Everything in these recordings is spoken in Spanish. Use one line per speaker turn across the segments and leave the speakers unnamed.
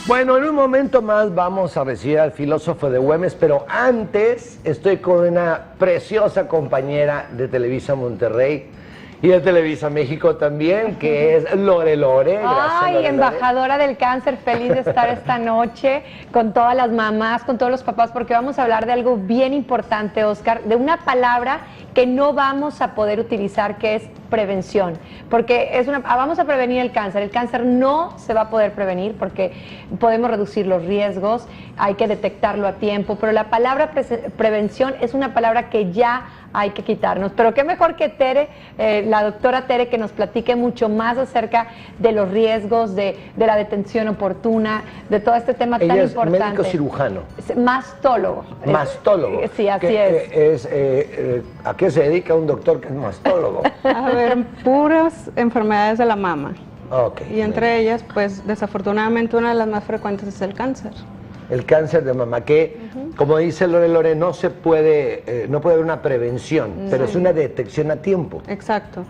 Bueno, en un momento más vamos a recibir al filósofo de Güemes, pero antes estoy con una preciosa compañera de Televisa Monterrey y de Televisa México también, que es Lore Lore. Gracias,
Ay,
Lore
embajadora del cáncer, feliz de estar esta noche con todas las mamás, con todos los papás, porque vamos a hablar de algo bien importante, Oscar, de una palabra que no vamos a poder utilizar, que es prevención, porque vamos a prevenir el cáncer no se va a poder prevenir porque podemos reducir los riesgos, hay que detectarlo a tiempo, pero la palabra prevención es una palabra que ya hay que quitarnos, pero qué mejor que Tere, la doctora Tere, que nos platique mucho más acerca de los riesgos, de la detención oportuna, de todo este tema tan importante.
Ella es médico cirujano.
Mastólogo.
Mastólogo.
Sí, así es.
¿A qué se dedica un doctor que es mastólogo?
A ver, puras enfermedades de la mama.
Okay,
y entre ellas, pues desafortunadamente una de las más frecuentes es el cáncer.
El cáncer de mama, que como dice Lore Lore, no se puede, no puede haber una prevención, pero es una detección a tiempo.
Exacto.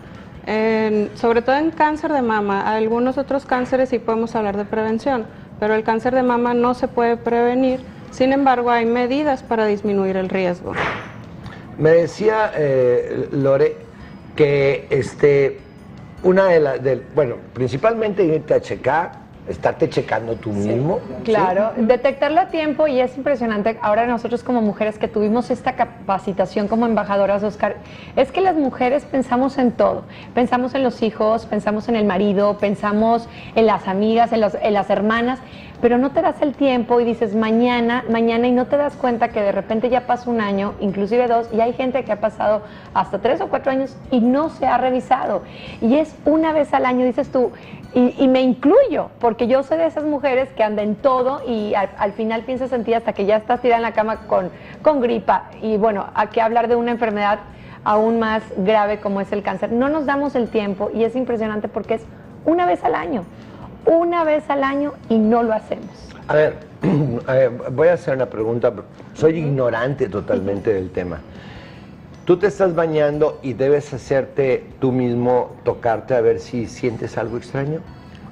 Sobre todo en cáncer de mama, algunos otros cánceres sí podemos hablar de prevención, pero el cáncer de mama no se puede prevenir, sin embargo hay medidas para disminuir el riesgo.
Me decía Lore que una de las, bueno, principalmente irte a checar, estarte checando tú mismo.
Claro,
¿sí?
Detectarlo a tiempo, y es impresionante ahora nosotros como mujeres que tuvimos esta capacitación como embajadoras, Oscar, es que las mujeres pensamos en todo, pensamos en los hijos, pensamos en el marido, pensamos en las amigas, en las hermanas, pero no te das el tiempo y dices mañana, y no te das cuenta que de repente ya pasa un año, inclusive 2, y hay gente que ha pasado hasta 3 o 4 años y no se ha revisado. Y es una vez al año, dices tú, y me incluyo, porque yo soy de esas mujeres que andan en todo y al final piensas en ti hasta que ya estás tirada en la cama con gripa. Y bueno, ¿a qué hablar de una enfermedad aún más grave como es el cáncer? No nos damos el tiempo y es impresionante porque es una vez al año y no lo hacemos.
A ver, voy a hacer una pregunta, soy ignorante totalmente del tema. Tú te estás bañando y debes hacerte tú mismo, tocarte a ver si sientes algo extraño.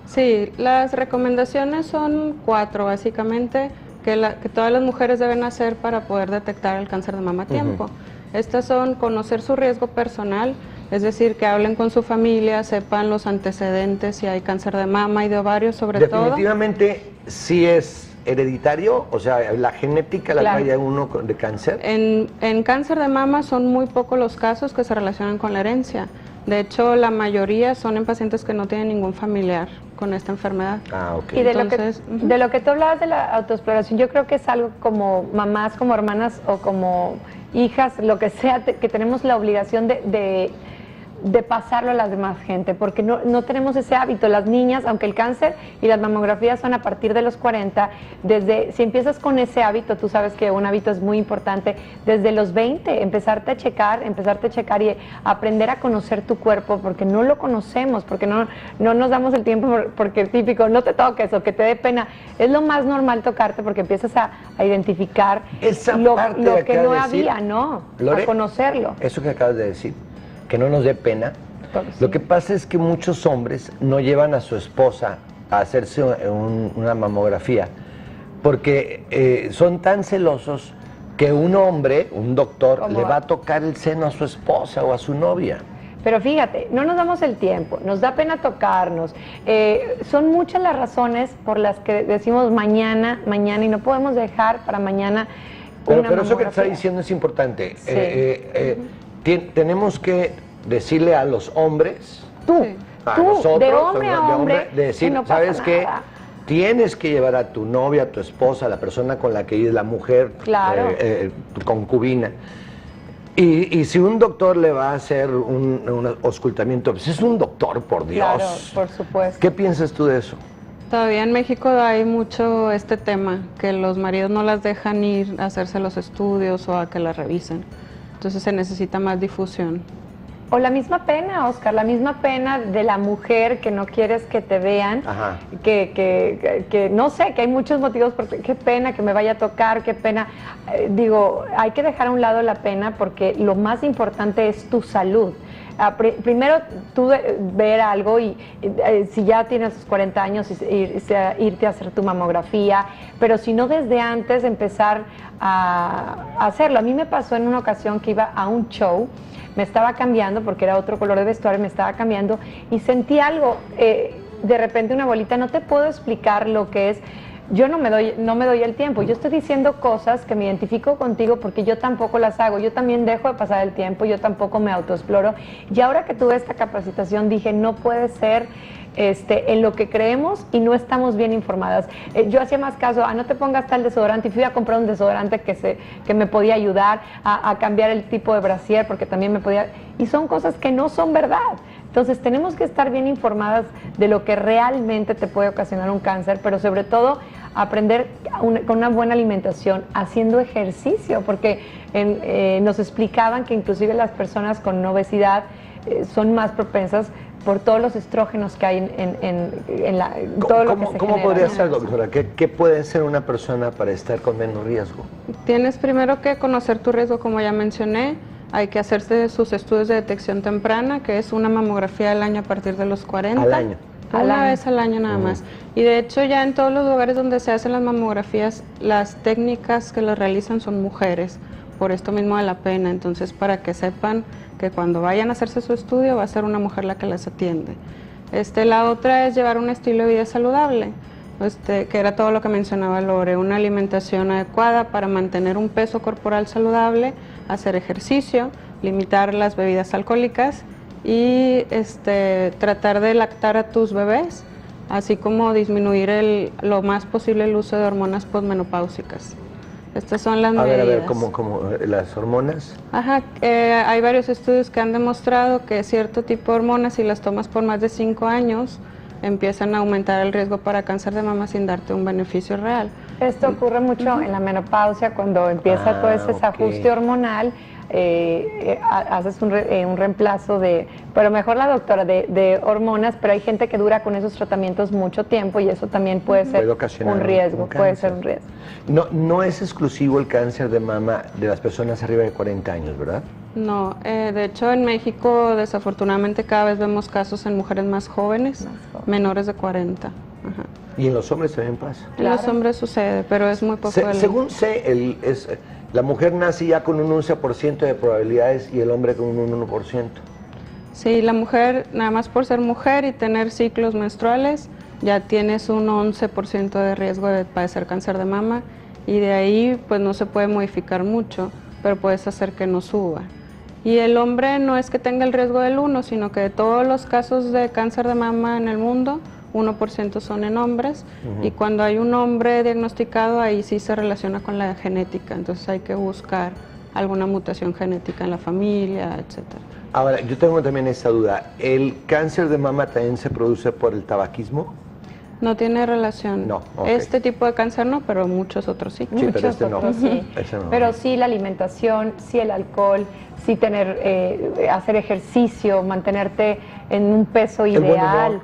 Sí, las recomendaciones son 4 básicamente, que todas las mujeres deben hacer para poder detectar el cáncer de mama a tiempo. Estas son conocer su riesgo personal, es decir, que hablen con su familia, sepan los antecedentes, si hay cáncer de mama y de ovario sobre todo.
Definitivamente sí es hereditario, o sea, la genética la trae uno de cáncer.
En cáncer de mama son muy pocos los casos que se relacionan con la herencia. De hecho, la mayoría son en pacientes que no tienen ningún familiar con esta enfermedad.
Ah, ok.
Y de lo que tú hablabas de la autoexploración, yo creo que es algo como mamás, como hermanas o como hijas, lo que sea, que tenemos la obligación de pasarlo a las demás gente, porque no tenemos ese hábito. Las niñas, aunque el cáncer y las mamografías son a partir de los 40, si empiezas con ese hábito, tú sabes que un hábito es muy importante, desde los 20, empezarte a checar y aprender a conocer tu cuerpo, porque no lo conocemos, porque no nos damos el tiempo, porque es típico, no te toques o que te dé pena. Es lo más normal tocarte porque empiezas a identificar lo que no había, ¿no?
Lore,
a conocerlo.
Eso que acabas de decir, que no nos dé pena. Lo que pasa es que muchos hombres no llevan a su esposa a hacerse una mamografía porque son tan celosos que un hombre, un doctor, le va a tocar el seno a su esposa o a su novia.
Pero fíjate, no nos damos el tiempo, nos da pena tocarnos. Son muchas las razones por las que decimos mañana y no podemos dejar para mañana una
Pero eso que te está
mamografía.
diciendo es importante.
Sí.
Tenemos que decirle a los hombres, a
tú,
nosotros,
de hombre a hombre,
de decir,
no pasa
¿sabes qué?
nada.
Tienes que llevar a tu novia, a tu esposa, a la persona con la que vives, la mujer,
Claro.
Tu concubina. Y si un doctor le va a hacer un auscultamiento, pues es un doctor, por Dios.
Claro, por supuesto.
¿Qué piensas tú de eso?
Todavía en México hay mucho este tema, que los maridos no las dejan ir a hacerse los estudios o a que las revisen. Entonces se necesita más difusión.
O la misma pena, Oscar, la misma pena de la mujer que no quieres que te vean, que no sé, que hay muchos motivos, porque qué pena que me vaya a tocar, qué pena. Digo, hay que dejar a un lado la pena porque lo más importante es tu salud. Primero tú ver algo y si ya tienes 40 años, irte a hacer tu mamografía, pero si no desde antes empezar a hacerlo. A mí me pasó en una ocasión que iba a un show, me estaba cambiando porque era otro color de vestuario, me estaba cambiando y sentí algo, de repente una bolita, no te puedo explicar lo que es. Yo no me doy el tiempo, yo estoy diciendo cosas que me identifico contigo porque yo tampoco las hago, yo también dejo de pasar el tiempo, yo tampoco me autoexploro. Y ahora que tuve esta capacitación dije, no puede ser en lo que creemos y no estamos bien informadas. Yo hacía más caso a no te pongas tal desodorante y fui a comprar un desodorante que me podía ayudar a cambiar el tipo de brasier porque también me podía... Y son cosas que no son verdad. Entonces tenemos que estar bien informadas de lo que realmente te puede ocasionar un cáncer, pero sobre todo aprender con una buena alimentación, haciendo ejercicio, porque nos explicaban que inclusive las personas con obesidad son más propensas por todos los estrógenos que hay en todo lo que se
¿Cómo
genera,
podría
¿no?
ser, doctora? ¿Qué puede ser una persona para estar con menos riesgo?
Tienes primero que conocer tu riesgo, como ya mencioné. Hay que hacerse sus estudios de detección temprana, que es una mamografía al año a partir de los 40.
¿Al año?
Una vez al año nada más. Y de hecho ya en todos los lugares donde se hacen las mamografías, las técnicas que las realizan son mujeres, por esto mismo de la pena. Entonces, para que sepan que cuando vayan a hacerse su estudio va a ser una mujer la que las atiende. La otra es llevar un estilo de vida saludable, que era todo lo que mencionaba Lore, una alimentación adecuada para mantener un peso corporal saludable, hacer ejercicio, limitar las bebidas alcohólicas y tratar de lactar a tus bebés, así como disminuir lo más posible el uso de hormonas posmenopáusicas. Estas son las medidas.
A ver, ¿cómo las hormonas?
Ajá, hay varios estudios que han demostrado que cierto tipo de hormonas, si las tomas por más de 5 años, empiezan a aumentar el riesgo para cáncer de mama sin darte un beneficio real.
Esto ocurre mucho en la menopausia, cuando empieza todo ese desajuste hormonal, haces un reemplazo pero mejor la doctora, de hormonas, pero hay gente que dura con esos tratamientos mucho tiempo y eso también puede ser un riesgo, puede ser un riesgo.
No es exclusivo el cáncer de mama de las personas arriba de 40 años, ¿verdad?
No, de hecho en México desafortunadamente cada vez vemos casos en mujeres más jóvenes, menores de 40. Ajá.
Y en los hombres también pasa.
En los hombres sucede, pero es muy poco.
Según sé, la mujer nace ya con un 11% de probabilidades y el hombre con un 1%.
Sí, la mujer, nada más por ser mujer y tener ciclos menstruales, ya tienes un 11% de riesgo de padecer cáncer de mama y de ahí pues no se puede modificar mucho, pero puedes hacer que no suba. Y el hombre no es que tenga el riesgo del 1, sino que de todos los casos de cáncer de mama en el mundo, 1% son en hombres, y cuando hay un hombre diagnosticado, ahí sí se relaciona con la genética, entonces hay que buscar alguna mutación genética en la familia, etcétera.
Ahora, yo tengo también esta duda, ¿el cáncer de mama también se produce por el tabaquismo?
No tiene relación.
No, okay.
Este tipo de cáncer no, pero muchos otros sí.
Sí, pero este no.
Sí.
No.
Pero sí la alimentación, sí el alcohol, sí hacer ejercicio, mantenerte en un peso ideal.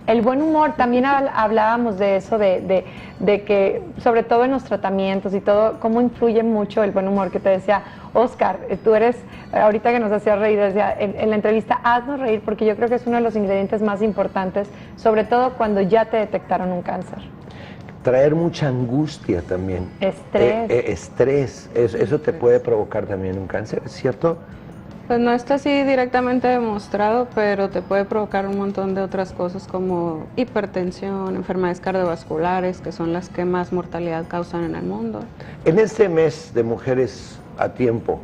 El buen humor, también hablábamos de eso, de que sobre todo en los tratamientos y todo, cómo influye mucho el buen humor, que te decía, Oscar, tú eres, ahorita que nos hacías reír, decía, en la entrevista, haznos reír, porque yo creo que es uno de los ingredientes más importantes, sobre todo cuando ya te detectaron un cáncer.
Traer mucha angustia también.
Estrés.
Eso te puede provocar también un cáncer, ¿es cierto?
Pues no está así directamente demostrado, pero te puede provocar un montón de otras cosas como hipertensión, enfermedades cardiovasculares, que son las que más mortalidad causan en el mundo. En
este mes de Mujeres a Tiempo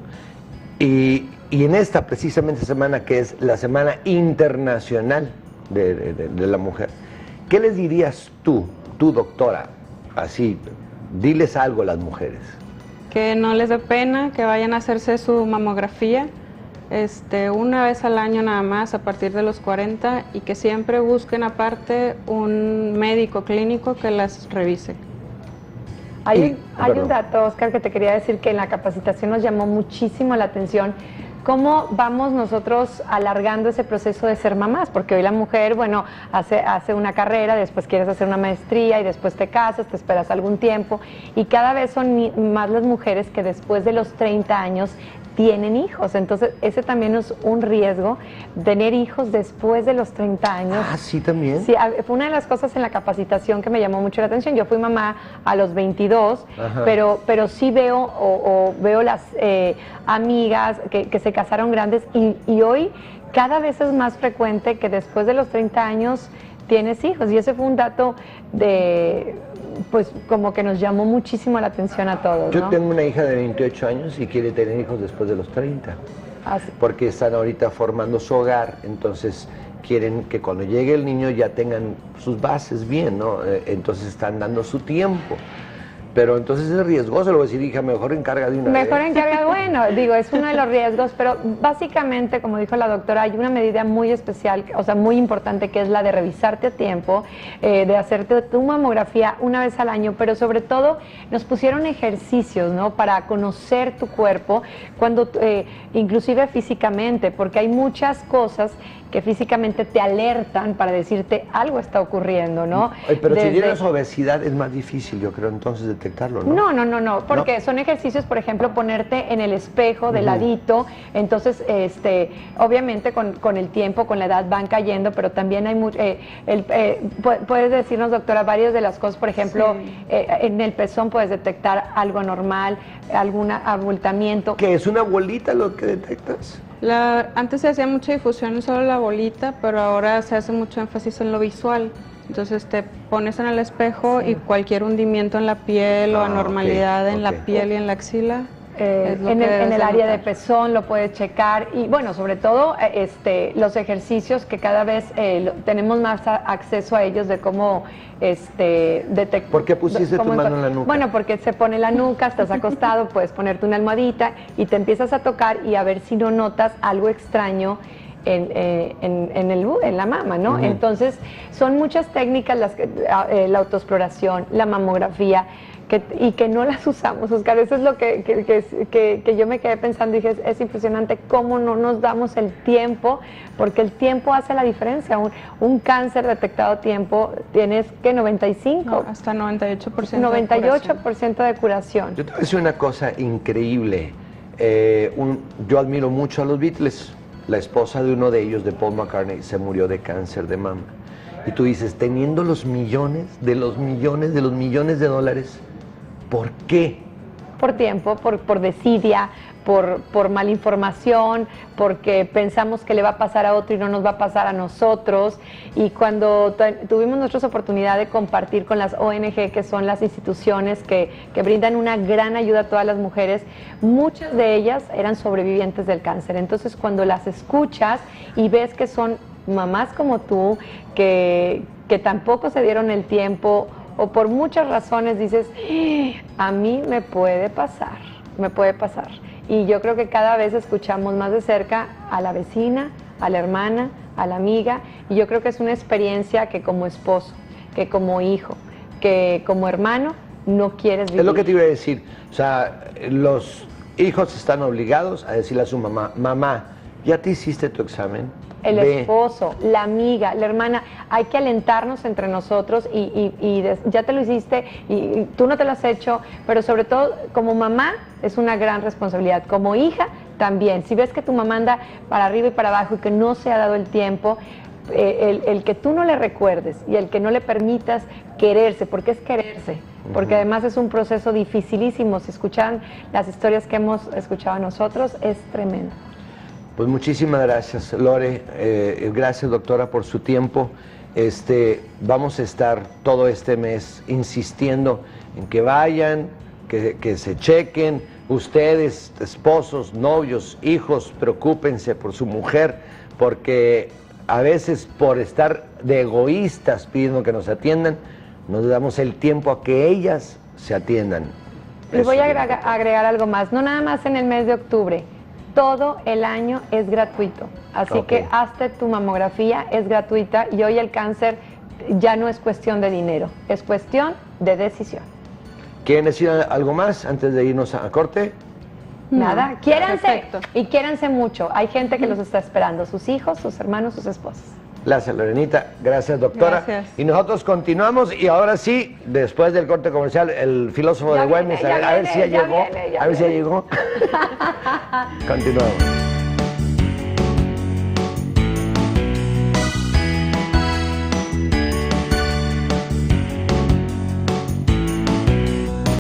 y en esta precisamente semana que es la Semana Internacional de la Mujer, ¿qué les dirías tú, doctora? Así, diles algo a las mujeres.
Que no les dé pena, que vayan a hacerse su mamografía. Una vez al año nada más a partir de los 40 y que siempre busquen aparte un médico clínico que las revise.
Hay un dato, Oscar, que te quería decir que en la capacitación nos llamó muchísimo la atención. ¿Cómo vamos nosotros alargando ese proceso de ser mamás? Porque hoy la mujer, bueno, hace una carrera, después quieres hacer una maestría y después te casas, te esperas algún tiempo y cada vez son más las mujeres que después de los 30 años tienen hijos. Entonces, ese también es un riesgo, tener hijos después de los 30 años.
Ah, sí, también.
Sí, fue una de las cosas en la capacitación que me llamó mucho la atención. Yo fui mamá a los 22, pero sí veo o veo las amigas que se casaron grandes y hoy cada vez es más frecuente que después de los 30 años tienes hijos. Y ese fue un dato pues como que nos llamó muchísimo la atención a todos,
Yo
¿no?
tengo una hija de 28 años y quiere tener hijos después de los 30.
Así.
Porque están ahorita formando su hogar, entonces quieren que cuando llegue el niño ya tengan sus bases bien, ¿no? Entonces están dando su tiempo. Pero entonces es riesgoso, lo voy a decir, hija, mejor encarga de una vez.
Mejor encarga, bueno, digo, es uno de los riesgos, pero básicamente, como dijo la doctora, hay una medida muy especial, o sea, muy importante, que es la de revisarte a tiempo, de hacerte tu mamografía una vez al año, pero sobre todo nos pusieron ejercicios, ¿no? Para conocer tu cuerpo, cuando inclusive físicamente, porque hay muchas cosas que físicamente te alertan para decirte algo está ocurriendo, ¿no?
Pero si tienes obesidad es más difícil, yo creo, entonces detectarlo, ¿no?
No, porque son ejercicios, por ejemplo, ponerte en el espejo de ladito, entonces, obviamente con el tiempo, con la edad van cayendo, pero también hay mucho, puedes decirnos, doctora, varias de las cosas, por ejemplo, en el pezón puedes detectar algo anormal, algún abultamiento.
¿Qué es una bolita lo que detectas?
Antes se hacía mucha difusión en solo la bolita, pero ahora se hace mucho énfasis en lo visual. Entonces te pones en el espejo y cualquier hundimiento en la piel o anormalidad en la piel y en la axila.
En el área de pezón lo puedes checar y bueno, sobre todo los ejercicios que cada vez tenemos más acceso a ellos de cómo detectar.
¿Por qué pusiste tu mano en la nuca?
Bueno, porque se pone la nuca, estás acostado, puedes ponerte una almohadita y te empiezas a tocar y a ver si no notas algo extraño en la mama, ¿no? Entonces, son muchas técnicas, la autoexploración, la mamografía, y que no las usamos, Oscar. Eso es lo que yo me quedé pensando y dije, es impresionante cómo no nos damos el tiempo, porque el tiempo hace la diferencia. Un cáncer detectado a tiempo, tienes que 95.
No, hasta 98%.
98% de curación.
Yo te voy a decir una cosa increíble. Yo admiro mucho a los Beatles. La esposa de uno de ellos, de Paul McCartney, se murió de cáncer de mama. Y tú dices, teniendo los millones de dólares, ¿por qué?
Por tiempo, por desidia, por malinformación, porque pensamos que le va a pasar a otro y no nos va a pasar a nosotros. Y cuando tuvimos nuestra oportunidad de compartir con las ONG, que son las instituciones que brindan una gran ayuda a todas las mujeres, muchas de ellas eran sobrevivientes del cáncer. Entonces, cuando las escuchas y ves que son mamás como tú, que tampoco se dieron el tiempo, o por muchas razones dices, a mí me puede pasar. Y yo creo que cada vez escuchamos más de cerca a la vecina, a la hermana, a la amiga, y yo creo que es una experiencia que como esposo, que como hijo, que como hermano, no quieres vivir.
Es lo que te iba a decir, o sea, los hijos están obligados a decirle a su mamá, mamá, ¿ya te hiciste tu examen?
El esposo, la amiga, la hermana, hay que alentarnos entre nosotros y ya te lo hiciste y tú no te lo has hecho, pero sobre todo como mamá es una gran responsabilidad, como hija también. Si ves que tu mamá anda para arriba y para abajo y que no se ha dado el tiempo, el que tú no le recuerdes y el que no le permitas quererse, porque es quererse, porque además es un proceso dificilísimo. Si escuchan las historias que hemos escuchado nosotros, es tremendo.
Pues muchísimas gracias, Lore. Gracias, doctora, por su tiempo. Vamos a estar todo este mes insistiendo en que vayan, que se chequen. Ustedes, esposos, novios, hijos, preocúpense por su mujer, porque a veces por estar de egoístas pidiendo que nos atiendan, nos damos el tiempo a que ellas se atiendan.
Les voy a agregar algo más, no nada más en el mes de octubre. Todo el año es gratuito, así que hazte tu mamografía, es gratuita y hoy el cáncer ya no es cuestión de dinero, es cuestión de decisión.
¿Quieren decir algo más antes de irnos a corte?
Nada, quiéranse
Perfecto.
y quiéranse mucho, hay gente que los está esperando, sus hijos, sus hermanos, sus esposas.
Gracias, Lorenita. Gracias, doctora.
Gracias.
Y nosotros continuamos. Y ahora sí, después del corte comercial, el filósofo
Ya
de
viene,
Westminster,
ya
a ver si ya
viene, ya
llegó.
viene, ya
A ver si ya
viene.
llegó. Continuamos.